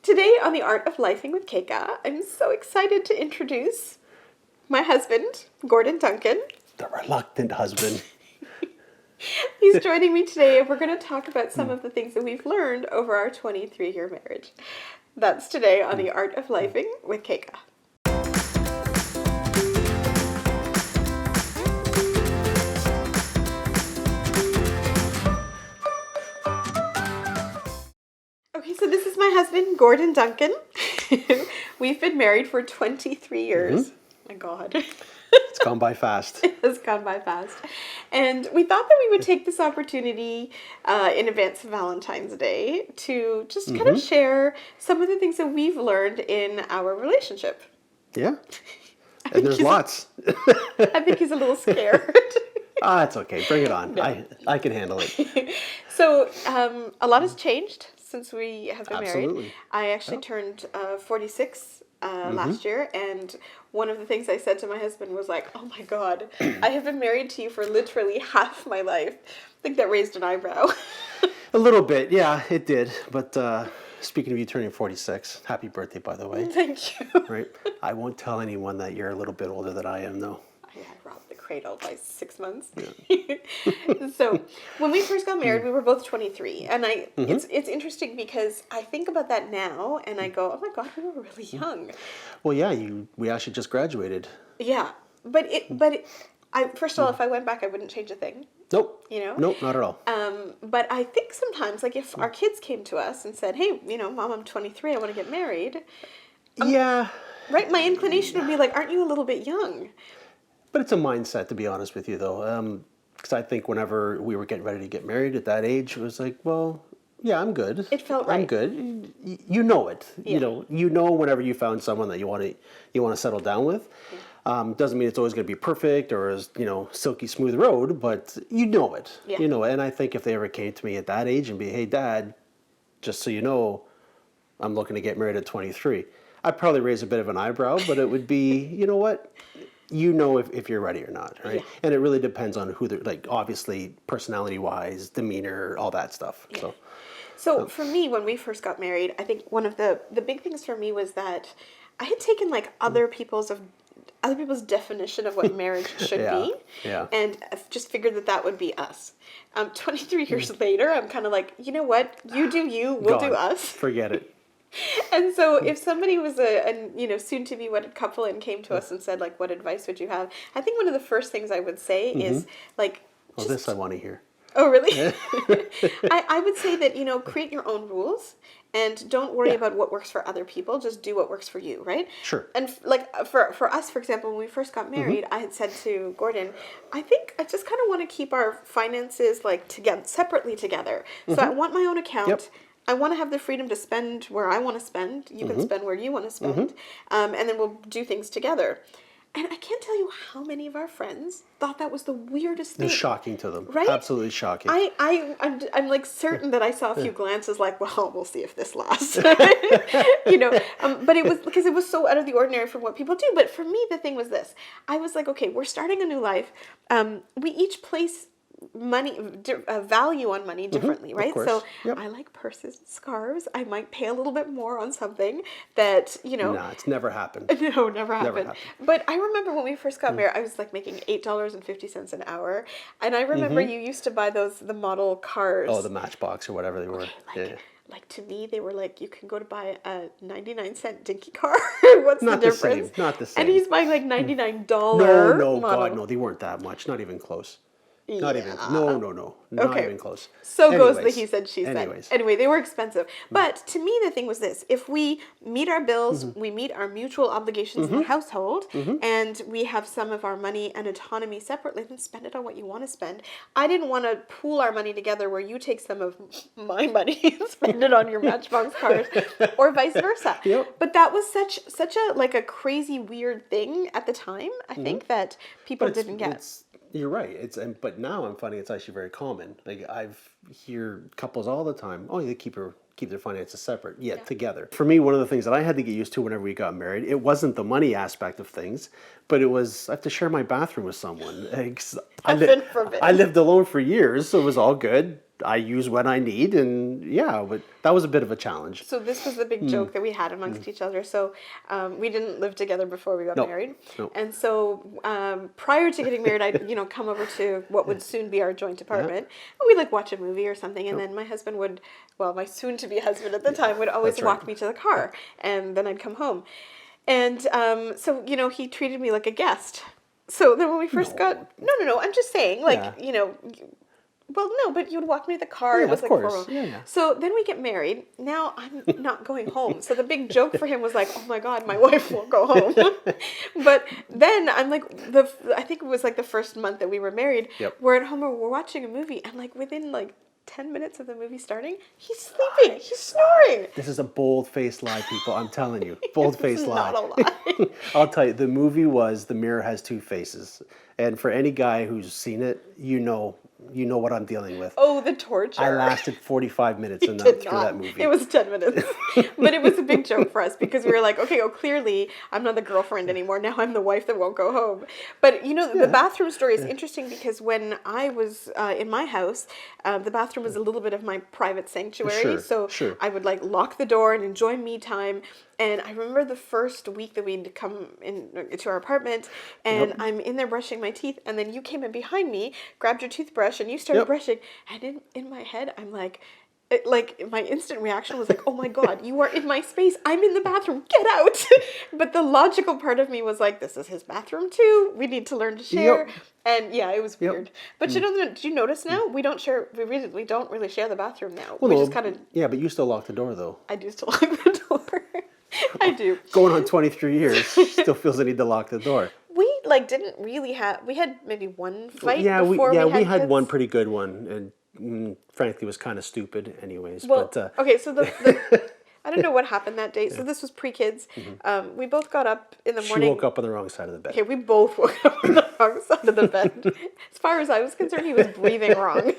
Today on The Art of Lifing with Keka, I'm so excited to introduce my husband, Gordon Duncan. The reluctant husband. He's joining me today, and we're going to talk about some of the things that we've learned over our 23-year marriage. That's today on The Art of Lifing with Keka. Okay, so this is my husband, Gordon Duncan. We've been married for 23 years. My God. It's gone by fast. It has gone by fast. And we thought that we would take this opportunity in advance of Valentine's Day to just kind of share some of the things that we've learned in our relationship. Yeah. And there's lots. I think he's a little scared. It's okay. Bring it on. No. I can handle it. So a lot has changed since we have been Absolutely. married. I actually turned 46 last year, and one of the things I said to my husband was like, oh my God, I have been married to you for literally half my life. I think that raised an eyebrow. A little bit, yeah, it did. But speaking of you turning 46, happy birthday, by the way. Thank you. Right? I won't tell anyone that you're a little bit older than I am, though. I had robbed the cradle by 6 months. Yeah. So when we first got married, we were both 23, and it's interesting because I think about that now, and I go, oh my God, we were really young. Well, yeah, we actually just graduated. Yeah, but first of all, if I went back, I wouldn't change a thing. Nope. You know? Nope, not at all. But I think sometimes, like if our kids came to us and said, hey, Mom, I'm 23, I want to get married. Yeah. Right? My inclination would be like, aren't you a little bit young? But it's a mindset, to be honest with you, though. Because I think whenever we were getting ready to get married at that age, it was like, well, yeah, I'm good. It felt right. I'm good. You know it. Yeah. You know whenever you found someone that you want to settle down with. Yeah. Doesn't mean it's always going to be perfect or as silky smooth road, but you know it. Yeah. You know it. And I think if they ever came to me at that age and be, hey, Dad, just so you know, I'm looking to get married at 23. I'd probably raise a bit of an eyebrow, but it would be, you know what? You know if you're ready or not, right? Yeah. And it really depends on who they're, like, obviously, personality-wise, demeanor, all that stuff. Yeah. So for me, when we first got married, I think one of the big things for me was that I had taken, like, other people's definition of what marriage should be, and just figured that would be us. 23 years later, I'm kind of like, you know what? You do you, we'll do us. Forget it. And so if somebody was a soon-to-be wedded couple and came to us and said, like, what advice would you have? I think one of the first things I would say is, like... Well, this I want to hear. Oh, really? I would say that, create your own rules and don't worry about what works for other people. Just do what works for you, right? Sure. And, like, for us, for example, when we first got married, I had said to Gordon, I think I just kind of want to keep our finances, like, separately together. So I want my own account. Yep. I want to have the freedom to spend where I want to spend. You can spend where you want to spend. And then we'll do things together. And I can't tell you how many of our friends thought that was the weirdest thing. It was shocking to them. Right? Absolutely shocking. I'm like certain that I saw a few glances like, well, we'll see if this lasts. But it was because it was so out of the ordinary from what people do. But for me, the thing was this. I was like, okay, we're starting a new life. We each place money, value on money differently, right? So I like purses and scarves. I might pay a little bit more on something that, No, it's never happened. No, never happened. But I remember when we first got married, I was like making $8.50 an hour. And I remember you used to buy the model cars. Oh, the Matchbox or whatever they were. Like to me, they were like, you can go to buy a 99-cent dinky car. What's the difference? Not the same. And he's buying like $99 No, model. God, no, they weren't that much. Not even close. Not even. No. Not even close. So goes the he said, she said. Anyway, they were expensive. But to me, the thing was this. If we meet our bills, we meet our mutual obligations in the household, and we have some of our money and autonomy separately, then spend it on what you want to spend. I didn't want to pool our money together where you take some of my money and spend it on your Matchbox cars, or vice versa. Yep. But that was such a crazy, weird thing at the time, I think, that people didn't get. You're right. But now I'm finding it's actually very common. Like I've hear couples all the time. Oh, they keep their finances separate, yet together. For me, one of the things that I had to get used to whenever we got married, it wasn't the money aspect of things, but it was I have to share my bathroom with someone. I lived alone for years, so it was all good. I use when I need, and yeah, but that was a bit of a challenge. So this was the big joke that we had amongst each other. So we didn't live together before we got married. No. And so prior to getting married, I'd, come over to what would soon be our joint apartment. And we'd like watch a movie or something. And then my husband would, my soon to be husband at the time would always walk me to the car. And then I'd come home. And so, he treated me like a guest. So then when we first got, no, I'm just saying, like, well, no, but you would walk me to the car. Yeah, it was of like course. formal. Yeah. So then we get married. Now I'm not going home. So the big joke for him was like, oh my God, my wife won't go home. But then I'm like, I think it was like the first month that we were married. Yep. We're at home and we're watching a movie. And like within like 10 minutes of the movie starting, he's sleeping. He's snoring. This is a bold-faced lie, people. I'm telling you. Bold-faced lie. Not a lie. I'll tell you, the movie was The Mirror Has Two Faces. And for any guy who's seen it, you know what I'm dealing with. Oh, the torture. I lasted 45 minutes through that movie. It was 10 minutes. But it was a big joke for us because we were like, okay, clearly I'm not the girlfriend anymore. Now I'm the wife that won't go home. But, the bathroom story is interesting because when I was in my house, the bathroom was a little bit of my private sanctuary. Sure. I would like lock the door and enjoy me time. And I remember the first week that we'd come into our apartment and I'm in there brushing my teeth. And then you came in behind me, grabbed your toothbrush and you started brushing. And in my head, I'm like my instant reaction was like, oh my God, you are in my space. I'm in the bathroom. Get out. But the logical part of me was like, this is his bathroom too. We need to learn to share. And yeah, it was weird. But did you notice now? We don't share, we don't really share the bathroom now. Well, we just kind of. Yeah, but you still lock the door though. I do still lock the door. I do. Going on 23 years, still feels the need to lock the door. We didn't really have, we had maybe one fight before we had kids. One pretty good one. And frankly, was kind of stupid anyways. Well, but, okay, so I don't know what happened that day. So this was pre-kids. We both got up in the morning. She woke up on the wrong side of the bed. Okay, we both woke up on the wrong side of the bed. As far as I was concerned, he was breathing wrong.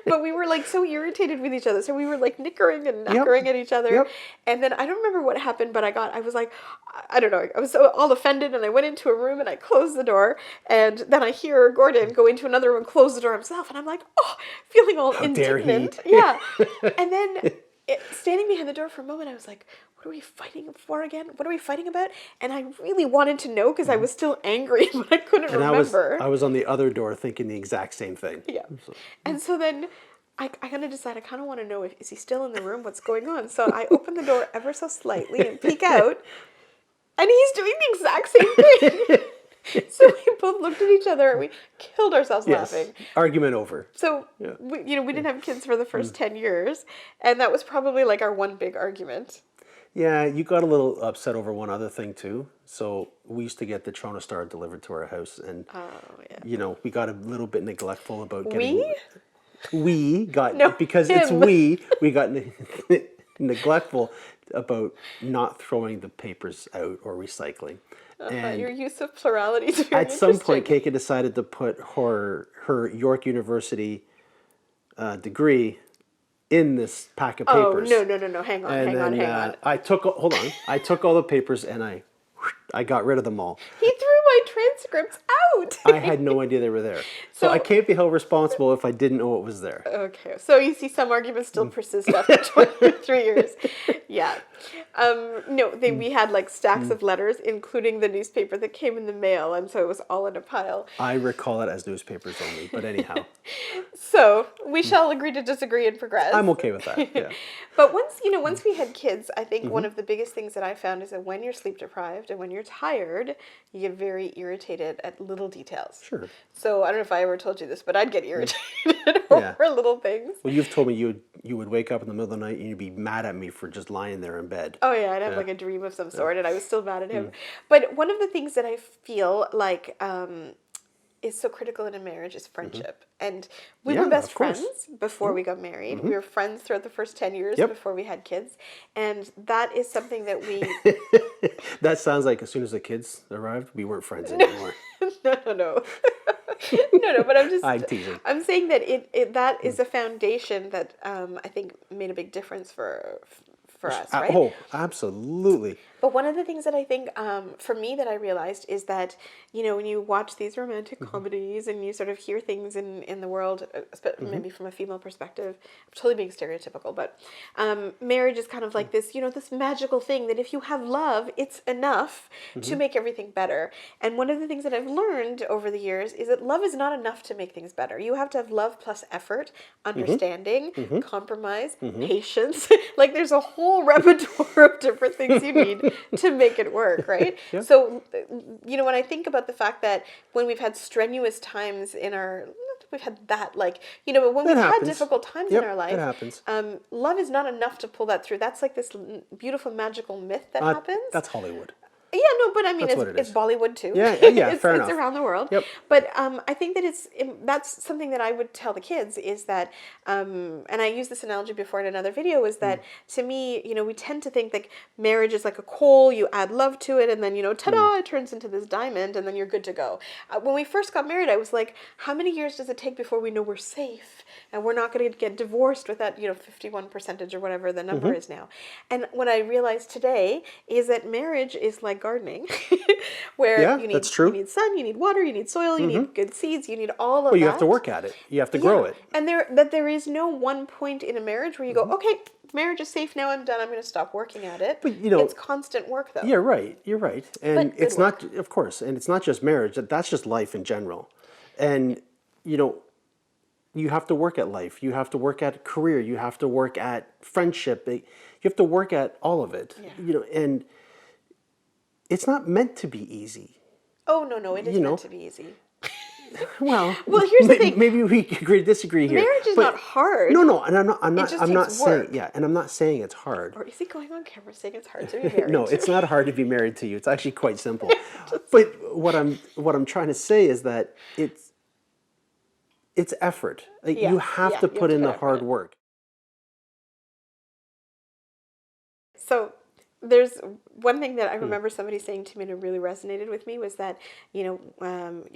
But we were like so irritated with each other. So we were like nickering and knackering at each other. And then I don't remember what happened, but I was like, I don't know. I was so all offended and I went into a room and I closed the door. And then I hear Gordon go into another room and close the door himself. And I'm like, oh, feeling all indignant. Yeah. And then standing behind the door for a moment, I was like, what are we fighting for again? What are we fighting about? And I really wanted to know because I was still angry, but I couldn't remember. I was on the other door thinking the exact same thing. Yeah. And so then I kind of decided, I kind of want to know, is he still in the room? What's going on? So I opened the door ever so slightly and peek out, and he's doing the exact same thing. So we both looked at each other and we killed ourselves laughing. Argument over. So, we didn't have kids for the first 10 years. And that was probably like our one big argument. Yeah, you got a little upset over one other thing too. So we used to get the Toronto Star delivered to our house. And, we got a little bit neglectful about getting... We got... No, because him. It's we got neglectful about not throwing the papers out or recycling. And your use of plurality is very at some point, Keka decided to put her York University degree in this pack of papers. Oh, no. Hang on. I took all the papers and I got rid of them all. He threw my transcripts out. I had no idea they were there. So I can't be held responsible if I didn't know it was there. Okay. So you see some arguments still persist after 23 years. Yeah. We had like stacks of letters, including the newspaper that came in the mail. And so it was all in a pile. I recall it as newspapers only, but anyhow. So we shall agree to disagree and progress. I'm okay with that, yeah. But once we had kids, I think one of the biggest things that I found is that when you're sleep deprived and when you're tired, you get very irritated at little details. Sure. So I don't know if I ever told you this, but I'd get irritated over little things. Well, you've told me you would wake up in the middle of the night and you'd be mad at me for just lying there in bed. Oh yeah, I'd have like a dream of some sort and I was still mad at him. But one of the things that I feel like is so critical in a marriage is friendship. And we were best friends before we got married. We were friends throughout the first 10 years before we had kids. And that is something that we... That sounds like as soon as the kids arrived, we weren't friends anymore. No. No, but I'm teasing. I'm saying that that is a foundation that I think made a big difference for us, right? Oh, absolutely. But one of the things that I think, for me, that I realized is that, when you watch these romantic comedies and you sort of hear things in the world, maybe from a female perspective, I'm totally being stereotypical, but marriage is kind of like this, this magical thing that if you have love, it's enough to make everything better. And one of the things that I've learned over the years is that love is not enough to make things better. You have to have love plus effort, understanding, compromise, patience. Like there's a whole repertoire of different things you need to make it work, right? Yeah. So, when I think about the fact that when we've had strenuous times in our, we've had that, but when we've had difficult times in our life, it happens. Love is not enough to pull that through. That's like this beautiful magical myth that happens. That's Hollywood. Yeah, no, but I mean, it's Bollywood too. Yeah, fair enough. It's around the world. Yep. But I think that that's something that I would tell the kids is that, and I used this analogy before in another video, is that to me, we tend to think like marriage is like a coal, you add love to it, and then, ta-da, it turns into this diamond, and then you're good to go. When we first got married, I was like, how many years does it take before we know we're safe and we're not going to get divorced with that, 51% or whatever the number is now? And what I realized today is that marriage is like gardening, where you need sun, you need water, you need soil, you need good seeds, you need all of that. You have to work at it. You have to grow it. And there is no one point in a marriage where you go, okay, marriage is safe now, I'm done, I'm going to stop working at it. But it's constant work though. You're right. And it's not, of course, and it's not just marriage, that's just life in general. And, you have to work at life. You have to work at career. You have to work at friendship. You have to work at all of it. Yeah. And it's not meant to be easy. Oh, no, it is meant to be easy. Well, here's the thing. Maybe we disagree here. Marriage is not hard. No, and I'm not work. saying, and I'm not saying it's hard. Or is he going on camera saying it's hard to be married? No, it's not hard to be married to you. It's actually quite simple. But what I'm trying to say is that it's effort. You have to put in the hard work. So there's one thing that I remember somebody saying to me that really resonated with me was that, you're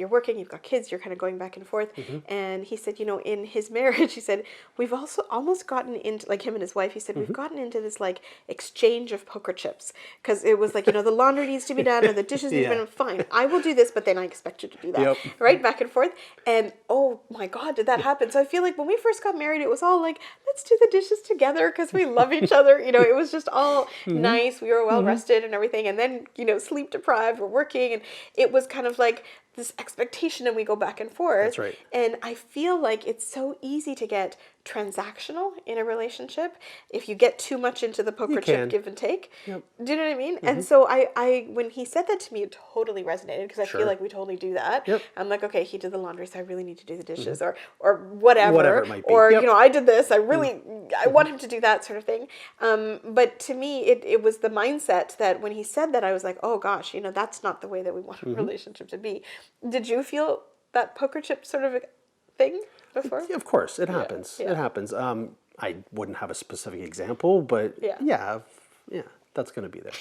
working, you've got kids, you're kind of going back and forth. And he said, in his marriage, he said, we've also almost gotten into, like him and his wife, he said, we've gotten into this like exchange of poker chips. Because it was like, the laundry needs to be done or the dishes need to be done. Fine, I will do this, but then I expect you to do that. Right? Back and forth. And oh my God, did that happen? So I feel like when we first got married, it was all like, let's do the dishes together because we love each other. It was just all nice. We were well rested and everything, and then sleep deprived, we're working, and it was kind of like this expectation, and we go back and forth. That's right. And I feel like it's so easy to get transactional in a relationship if you get too much into the poker chip give and take. Yep. Do you know what I mean? And so I when he said that to me, it totally resonated because I feel like we totally do that. Yep. I'm like, okay, he did the laundry, so I really need to do the dishes, or whatever it might be. Or I did this, I really I want him to do that sort of thing. But to me, it was the mindset that when he said that, I was like, oh gosh, that's not the way that we want a relationship to be. Did you feel that poker chip sort of a thing before? Of course, it happens. Yeah. It happens. I wouldn't have a specific example, but yeah, that's going to be there.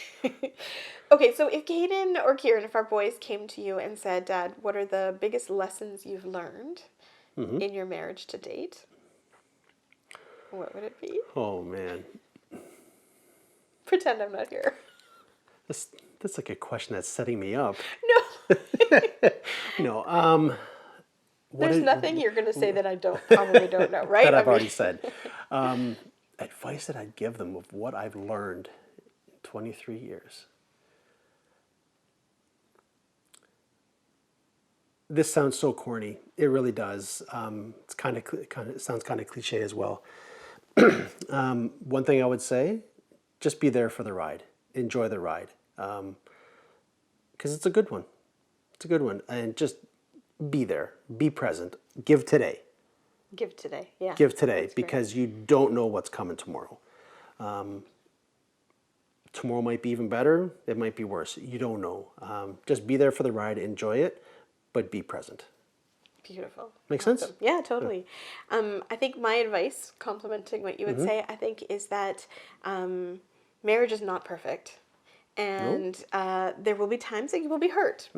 Okay, so if Caden or Kieran, if our boys came to you and said, Dad, what are the biggest lessons you've learned in your marriage to date? What would it be? Oh, man. Pretend I'm not here. That's like a question that's setting me up. No. No. There's nothing you're going to say that I probably don't know, right? That I've already said. Advice that I'd give them of what I've learned in 23 years. This sounds so corny. It really does. It sounds kind of cliche as well. One thing I would say, just be there for the ride. Enjoy the ride. Because it's a good one. It's a good one. And just be there. Be present. Give today. Give today, yeah. Give today, because you don't know what's coming tomorrow. Tomorrow might be even better. It might be worse. You don't know. Just be there for the ride. Enjoy it, but be present. Beautiful. Make sense? Yeah, totally. Yeah. I think my advice, complementing what you would say, I think is that marriage is not perfect. And there will be times that you will be hurt.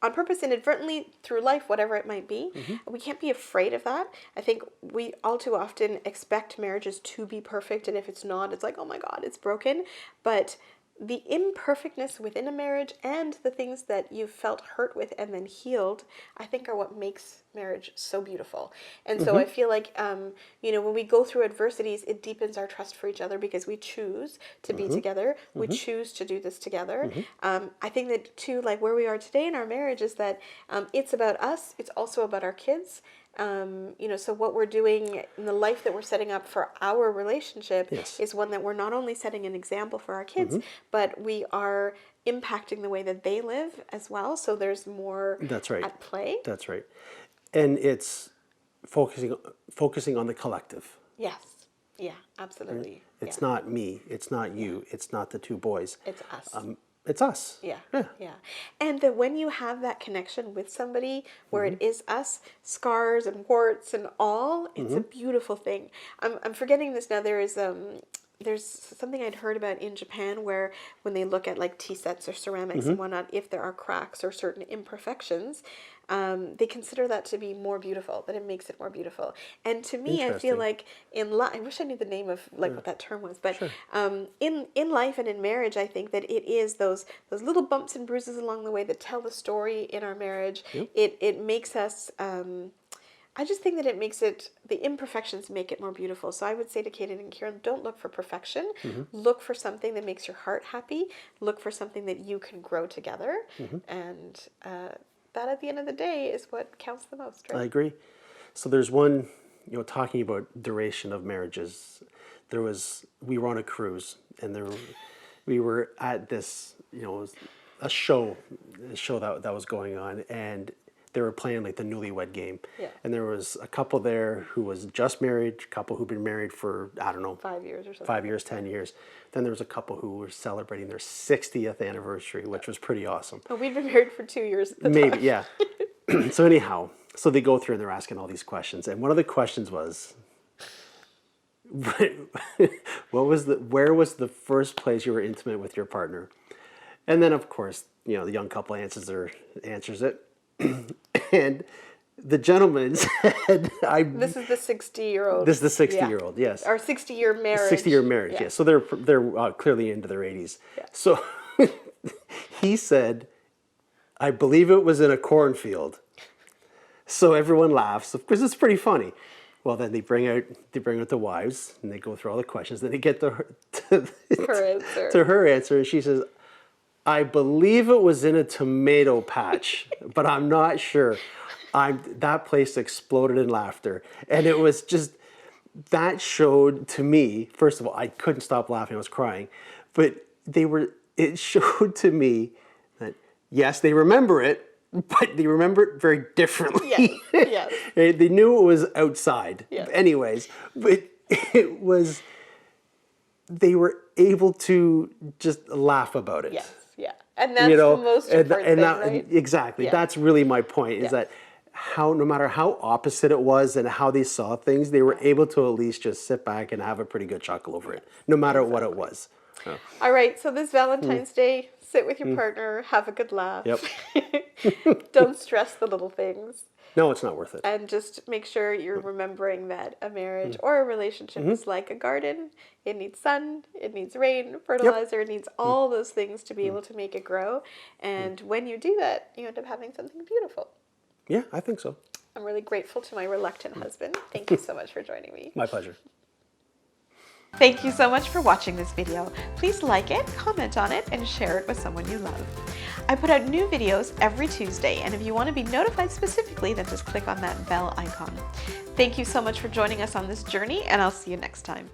On purpose, inadvertently, through life, whatever it might be. We can't be afraid of that. I think we all too often expect marriages to be perfect, and if it's not, it's like, oh my God, it's broken. But the imperfectness within a marriage and the things that you've felt hurt with and then healed, I think are what makes marriage so beautiful. And so I feel like, when we go through adversities, it deepens our trust for each other because we choose to be together. We choose to do this together. I think that too, like where we are today in our marriage is that it's about us. It's also about our kids. So what we're doing in the life that we're setting up for our relationship is one that we're not only setting an example for our kids, but we are impacting the way that they live as well. So there's more at play. That's right. And it's focusing on the collective. Yes. Yeah, absolutely. Right? It's not me. It's not you. It's not the two boys. It's us. It's us. Yeah. And that when you have that connection with somebody where it is us, scars and warts and all, it's a beautiful thing. I'm forgetting this now. There's something I'd heard about in Japan where when they look at like tea sets or ceramics and whatnot, if there are cracks or certain imperfections, they consider that to be more beautiful, that it makes it more beautiful. And to me, I feel like in life, I wish I knew the name of like what that term was, but in life and in marriage, I think that it is those little bumps and bruises along the way that tell the story in our marriage. It makes us... I just think that it makes it, the imperfections make it more beautiful. So I would say to Kaden and Kieran, don't look for perfection. Look for something that makes your heart happy. Look for something that you can grow together. And that at the end of the day is what counts the most, right? I agree. So there's one, talking about duration of marriages, we were on a cruise and we were at this, a show that was going on, and they were playing like the newlywed game. And there was a couple there who was just married, a couple who'd been married for, 5 years or something. 5 years, 10 years. Then there was a couple who were celebrating their 60th anniversary, which was pretty awesome. Oh, we'd been married for 2 years at the Maybe, time. yeah. So anyhow, so they go through and they're asking all these questions. And one of the questions was, where was the first place you were intimate with your partner? And then of course, the young couple answers it. And the gentleman said, This is the 60-year-old. This is the 60-year-old, yes. Our 60-year marriage. 60-year marriage, yes. So they're clearly into their 80s. So he said, I believe it was in a cornfield. So everyone laughs, because it's pretty funny. Well, then they bring out the wives, and they go through all the questions. Then they get to her answer, and she says, I believe it was in a tomato patch, but I'm not sure. That place exploded in laughter. And it was just, that showed to me, first of all, I couldn't stop laughing, I was crying. But it showed to me that, yes, they remember it, but they remember it very differently. Yes. They knew it was outside. Yes. Anyways, but it was, they were able to just laugh about it. Yes. Yeah, and that's the most important thing, right? Exactly. Yeah. That's really my point, is that no matter how opposite it was and how they saw things, they were able to at least just sit back and have a pretty good chuckle over it, no matter what it was. Oh. All right, so this Valentine's Day, sit with your partner, have a good laugh. Yep. Don't stress the little things. No, it's not worth it. And just make sure you're remembering that a marriage or a relationship is like a garden. It needs sun, it needs rain, fertilizer, it needs all those things to be able to make it grow. And when you do that, you end up having something beautiful. Yeah, I think so. I'm really grateful to my reluctant husband. Thank you so much for joining me. My pleasure. Thank you so much for watching this video. Please like it, comment on it, and share it with someone you love. I put out new videos every Tuesday, and if you want to be notified specifically, then just click on that bell icon. Thank you so much for joining us on this journey, and I'll see you next time.